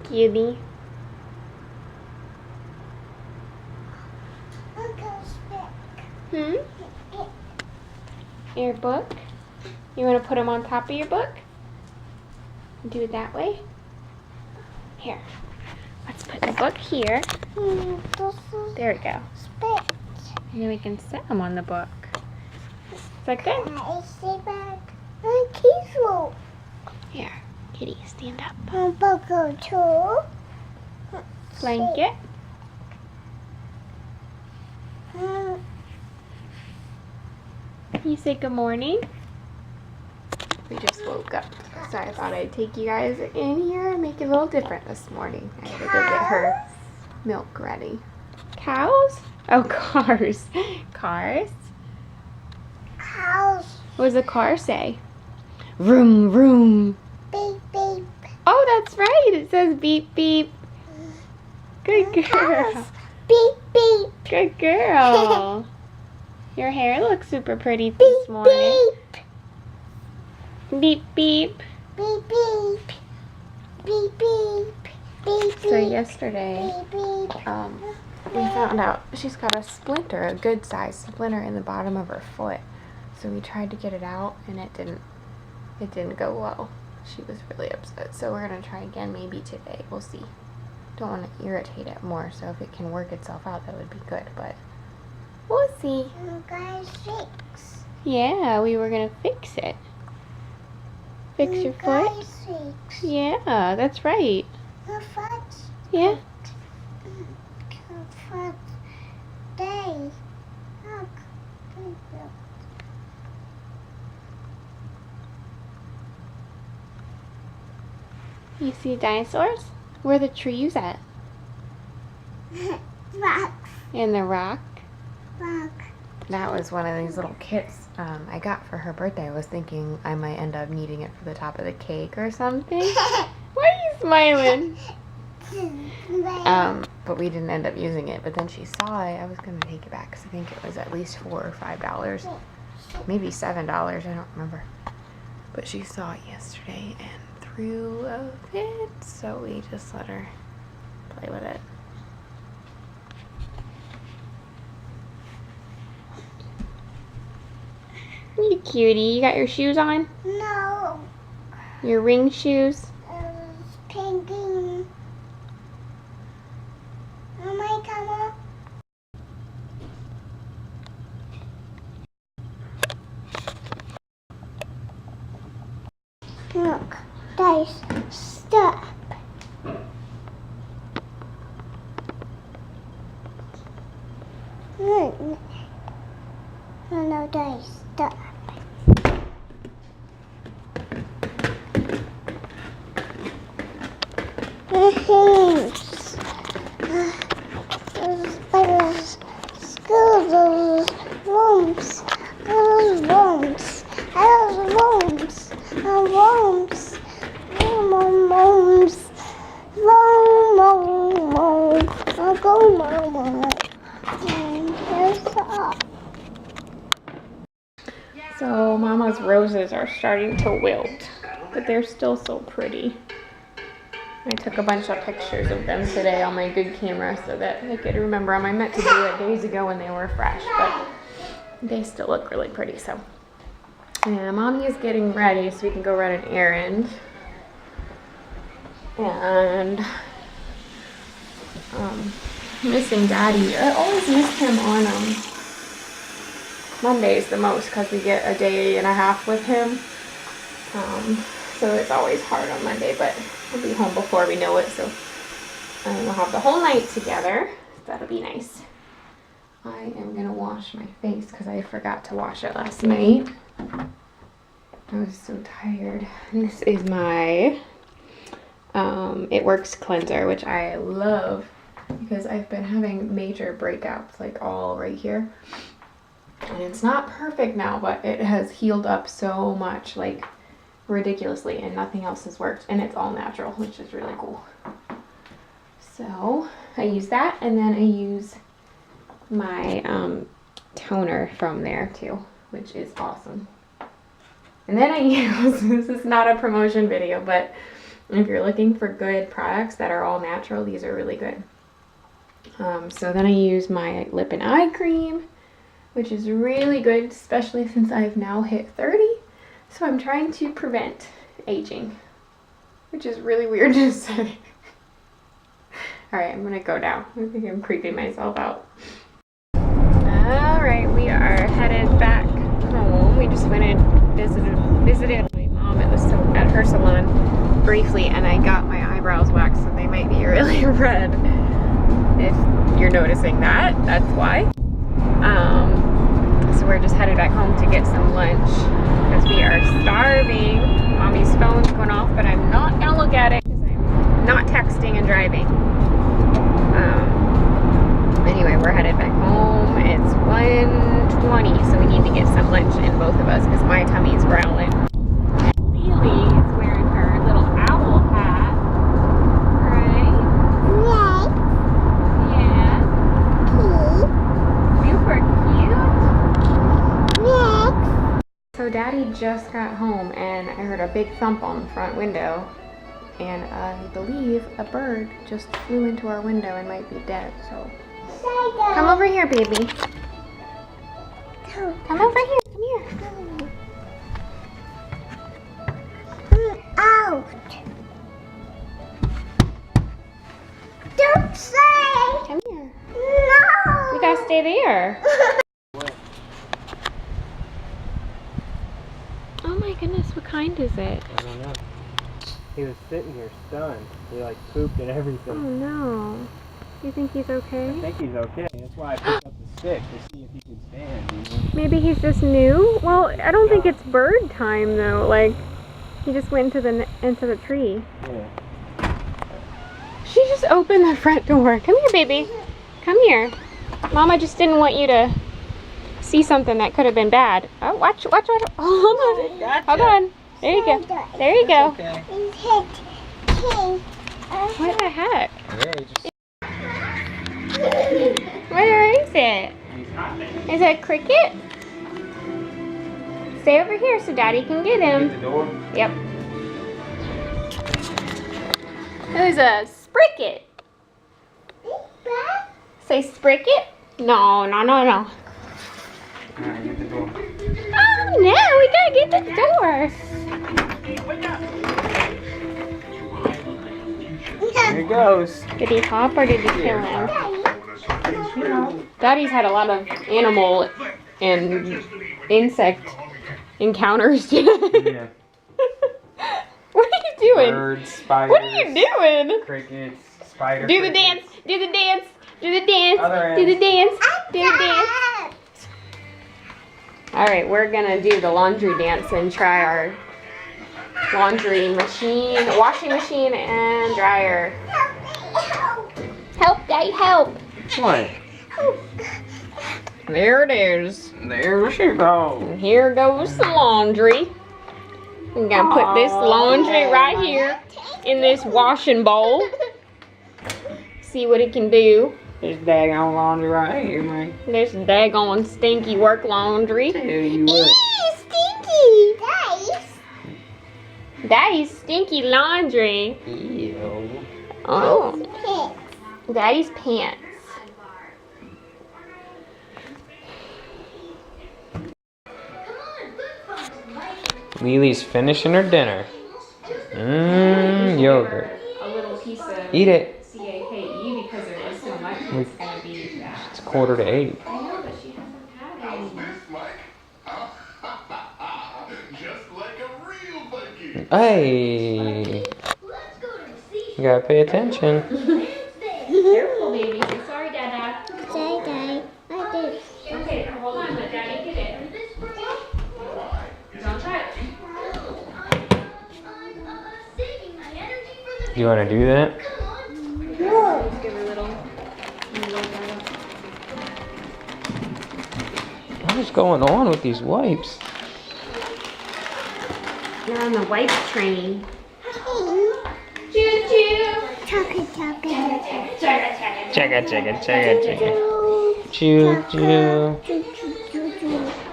cutie. Hmm? Your book? You want to put them on top of your book? Do it that way? Here. Let's put the book here. There we go. And then we can set them on the book. Is that good? Here, kitty, stand up. Blanket. You say good morning. We just woke up, so I thought I'd take you guys in here and make it a little different this morning. I had to go get her milk ready. Cows? Oh, cars. Cars? Cows. What does a car say? Vroom, vroom. Beep, beep. Oh, that's right. It says beep, beep. Good girl. Cows. Beep, beep. Good girl. Your hair looks super pretty this morning. Beep, beep. Beep, beep. Beep, beep. Beep, beep. So yesterday, Beep, beep. we found out she's got a splinter, a good size splinter in the bottom of her foot. So we tried to get it out and it didn't go well. She was really upset. So we're gonna try again maybe today. We'll see. Don't want to irritate it more, so if it can work itself out, that would be good, but we'll see. You guys fix. Yeah, we were gonna fix it. Fix your foot? Guys fix. Yeah, that's right. The foot. Yeah. The foot. Day. Look. You see dinosaurs? Where are the trees at? Rock. In the rock? Rock. That was one of these little kits I got for her birthday. I was thinking I might end up needing it for the top of the cake or something. Why are you smiling? But we didn't end up using it. But then she saw it. I was going to take it back because I think it was at least $4 or $5. Maybe $7. I don't remember. But she saw it yesterday and threw a fit. So we just let her play with it. You cutie. You got your shoes on? No. Your ring shoes? Painting. Oh my God. Look, there's stuff. No, there's stuff. So Mama's roses are starting to wilt, but they're still so pretty. I took a bunch of pictures of them today on my good camera so that I could remember them. I meant to do it days ago when they were fresh, but they still look really pretty. So, and Mommy is getting ready so we can go run an errand. And missing Daddy. I always miss him on Mondays the most because we get a day and a half with him. So it's always hard on Monday, but we'll be home before we know it. So we'll have the whole night together. That'll be nice. I am gonna wash my face because I forgot to wash it last night. I was so tired. And this is my It Works cleanser, which I love because I've been having major breakouts like all right here. And it's not perfect now, but it has healed up so much, like ridiculously, and nothing else has worked. And it's all natural, which is really cool. So I use that, and then I use my toner from there too, which is awesome. And then I use, this is not a promotion video, but If you're looking for good products that are all natural, these are really good. So then I use my lip and eye cream, which is really good, especially since I've now hit 30. So I'm trying to prevent aging, which is really weird to say. All right, I'm gonna go now. I think I'm creeping myself out. All right, we are headed back home. We just went and visited my mom. It was at her salon briefly, and I got my eyebrows waxed, so they might be really red. If you're noticing that, that's why. So we're just headed back home to get some lunch because we are starving. Mommy's phone's going off, but I'm not gonna look at it because I'm not texting and driving. Anyway, we're headed back home. It's 1:20, so we need to get some lunch in both of us because my tummy's growling. Lily is wearing her little owl hat, right? Yeah. Super cute. So Daddy just got home and I heard a big thump on the front window, and I believe a bird just flew into our window and might be dead. So come over here, baby. Come over here. Come here. I'm out. Don't say. Come here. No. We gotta stay there. Oh my goodness, what kind is it? I don't know. He was sitting here stunned. He like pooped and Oh everything. no. You think he's okay? I think he's okay. That's why I picked up the stick to see if he could stand. You know? Maybe he's just new? Well, I don't think it's bird time though. Like, he just went into the tree. Yeah. She just opened the front door. Come here, baby. Come here. Mama just didn't want you to see something that could have been bad. Oh, watch. Oh, hold on. Gotcha. Hold on. There you go. There you go. Okay. What the heck? Yeah, he just... Where is it? He's hot there. Is it a cricket? Stay over here so Daddy can get him. Get the door. Yep. It was a spricket. Say spricket? No. Alright, get the door. Oh no, we gotta get the door. Here it goes. Did he hop or did he kill him? Daddy's had a lot of animal and insect encounters. Yeah. What are you doing? Birds, spiders. What are you doing? Crickets, spider. Do the crickets. dance. Do the dance. Do the dance. Other Do the end. dance. Do the dance. All right, we're gonna do the laundry dance and try our laundry machine, washing machine, and dryer. Help, Daddy, help! What? There it is. There she goes. And here goes the laundry. I'm gonna put this laundry right here in this washing bowl. See what it can do. This daggone laundry right here, man. This daggone stinky work laundry. Tell you what. Stinky! Nice. Daddy's stinky laundry. Ew. Oh, Daddy's pants. Lily's finishing her dinner. Yogurt. A little piece of Eat it. CAKE because there is so much. It's gonna be bad. It's 7:45. I know, but she hasn't had any. Just like a real Viking. Hey. You gotta pay attention. Careful, baby. Say sorry, Dada. Say, Daddy. I did. Okay, hold on. Let Daddy get it. Don't touch. You wanna do that? Just give her a little. What is going on with these wipes? You're on the wipe train. Choo-choo. Chocolate. Chugga. Choo choo.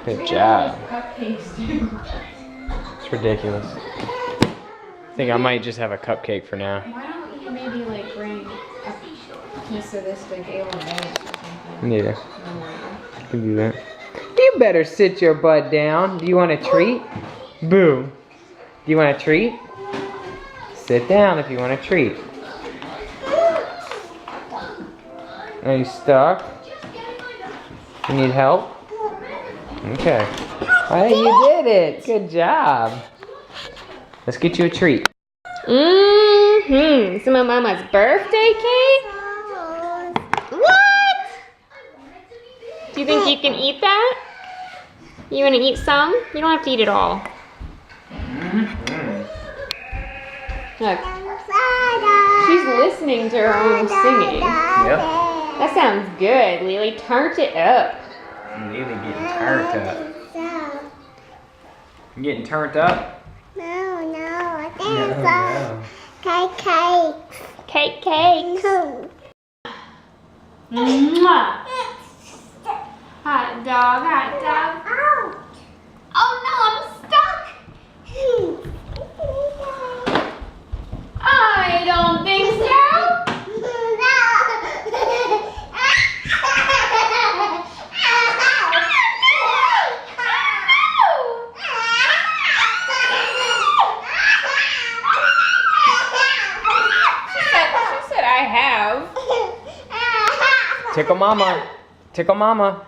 Good job. Cupcakes too. It's ridiculous. I think I might just have a cupcake for now. Why don't you maybe like bring a piece of this to Galen Banks or something? Yeah, I can do that. You better sit your butt down. Do you want a treat? Boo. Do you want a treat? Sit down if you want a treat. Are you stuck? You need help? Okay. Hey, you did it. Good job. Let's get you a treat. Mm-hmm. Some of Mama's birthday cake? What? Do you think you can eat that? You want to eat some? You don't have to eat it all. Look. She's listening to her own singing. Yep. That sounds good, Lily. Turn it up. Lily getting turned up. You getting turned up? No, I think No. Cake. Cake. Mwah. Hot dog. Oh no, I'm stuck. I don't think so. She said I have. Tickle mama. Tickle mama.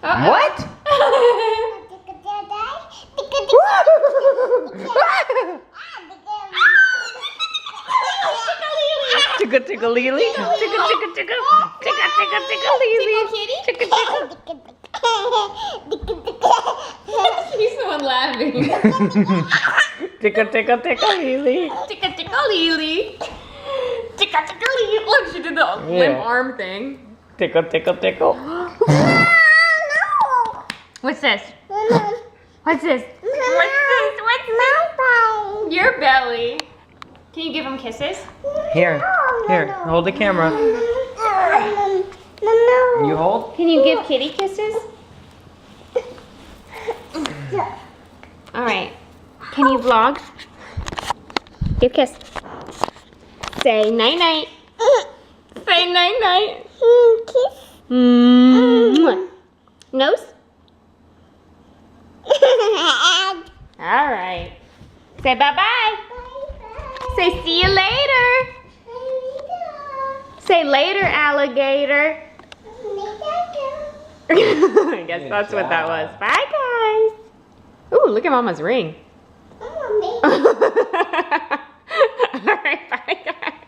What? Tickle tickle lily. Tickle tickle tickle. Tickle tickle tickle lily. Tickle tickle. He's the one laughing. Tickle tickle tickle lily. Tickle tickle lily. Tickle tickle lily. Look, she did the limp arm thing. Tickle tickle tickle. What's this? What's this? What's this? Your belly. Can you give him kisses? Here. Hold the camera. You hold? Can you give Kitty kisses? All right. Can you vlog? Give a kiss. Say night night. Say night night. Mwah. Nose. All right. Say bye bye. Say see you later. Say later, alligator. I guess that's what that was. Bye, guys. Ooh, look at Mama's ring. All right, bye, guys.